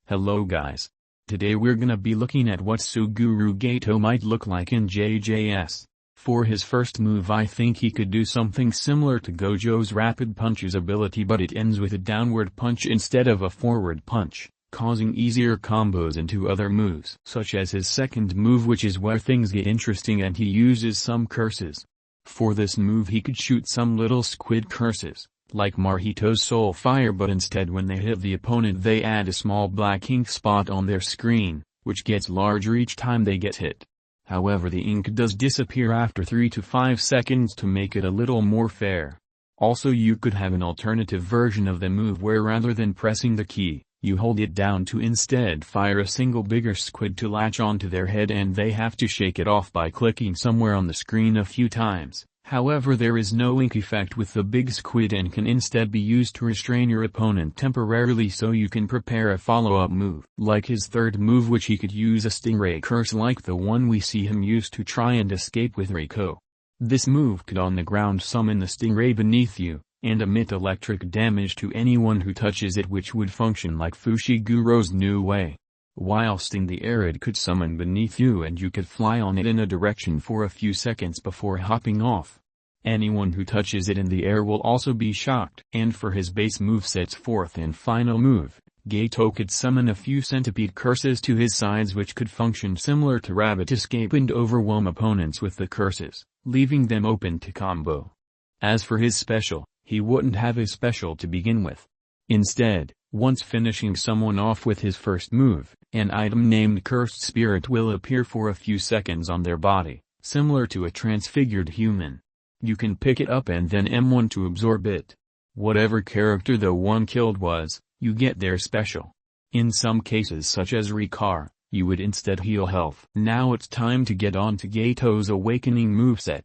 Hello guys. Today we're gonna be looking at what Suguru Geto might look like in JJS. For his first move I think he could do something similar to Gojo's rapid punches ability, but it ends with a downward punch instead of a forward punch, causing easier combos into other moves. Such as his second move, which is where things get interesting, and he uses some curses. For this move he could shoot some little squid curses, like Mahito's Soul Fire, but instead when they hit the opponent they add a small black ink spot on their screen, which gets larger each time they get hit. However, the ink does disappear after 3 to 5 seconds to make it a little more fair. Also, you could have an alternative version of the move where rather than pressing the key, you hold it down to instead fire a single bigger squid to latch onto their head, and they have to shake it off by clicking somewhere on the screen a few times. However, there is no ink effect with the big squid and can instead be used to restrain your opponent temporarily, so you can prepare a follow-up move. Like his third move, which he could use a stingray curse like the one we see him use to try and escape with Reiko. This move could on the ground summon the stingray beneath you, and emit electric damage to anyone who touches it, which would function like Fushiguro's new way. Whilst in the air it could summon beneath you and you could fly on it in a direction for a few seconds before hopping off. Anyone who touches it in the air will also be shocked. And for his base moveset's fourth and final move, Geto could summon a few centipede curses to his sides, which could function similar to Rabbit Escape and overwhelm opponents with the curses, leaving them open to combo. As for his special, he wouldn't have a special to begin with. Instead, once finishing someone off with his first move, an item named Cursed Spirit will appear for a few seconds on their body, similar to a transfigured human. You can pick it up and then M1 to absorb it. Whatever character the one killed was, you get their special. In some cases such as Rikar, you would instead heal health. Now it's time to get on to Geto's awakening moveset.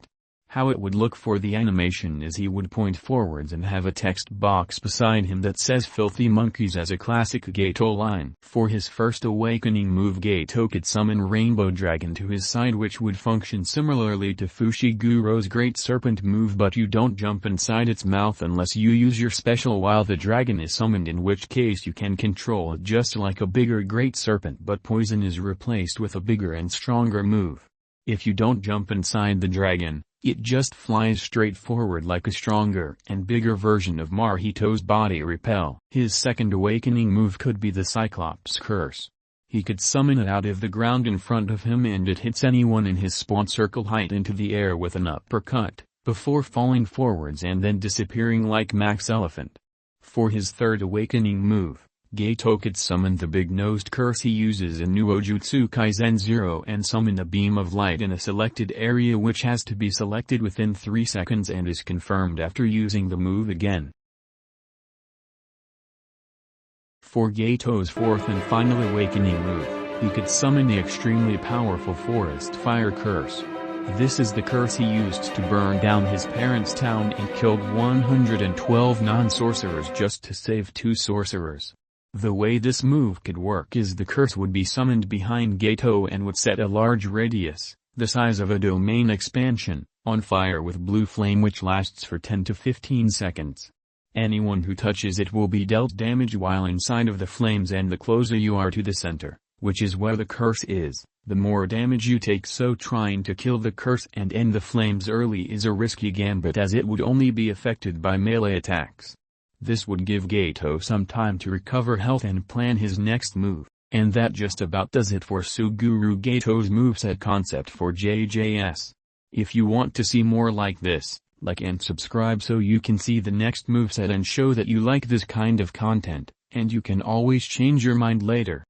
How it would look for the animation is he would point forwards and have a text box beside him that says "Filthy Monkeys" as a classic Geto line. For his first awakening move, Geto could summon Rainbow Dragon to his side, which would function similarly to Fushiguro's Great Serpent move, but you don't jump inside its mouth unless you use your special while the dragon is summoned, in which case you can control it just like a bigger Great Serpent, but poison is replaced with a bigger and stronger move. If you don't jump inside the dragon, it just flies straight forward like a stronger and bigger version of Mahito's Body Repel. His second awakening move could be the Cyclops Curse. He could summon it out of the ground in front of him and it hits anyone in his spawn circle height into the air with an uppercut, before falling forwards and then disappearing like Max Elephant. For his third awakening move, Geto could summon the big-nosed curse he uses in Jujutsu Kaisen 0 and summon a beam of light in a selected area, which has to be selected within 3 seconds and is confirmed after using the move again. For Geto's fourth and final awakening move, he could summon the extremely powerful Forest Fire Curse. This is the curse he used to burn down his parents' town and killed 112 non-sorcerers just to save 2 sorcerers. The way this move could work is the curse would be summoned behind Geto and would set a large radius, the size of a domain expansion, on fire with blue flame, which lasts for 10 to 15 seconds. Anyone who touches it will be dealt damage while inside of the flames, and the closer you are to the center, which is where the curse is, the more damage you take. So trying to kill the curse and end the flames early is a risky gambit, as it would only be affected by melee attacks. This would give Geto some time to recover health and plan his next move, and that just about does it for Suguru Geto's moveset concept for JJS. If you want to see more like this, like and subscribe so you can see the next moveset and show that you like this kind of content, and you can always change your mind later.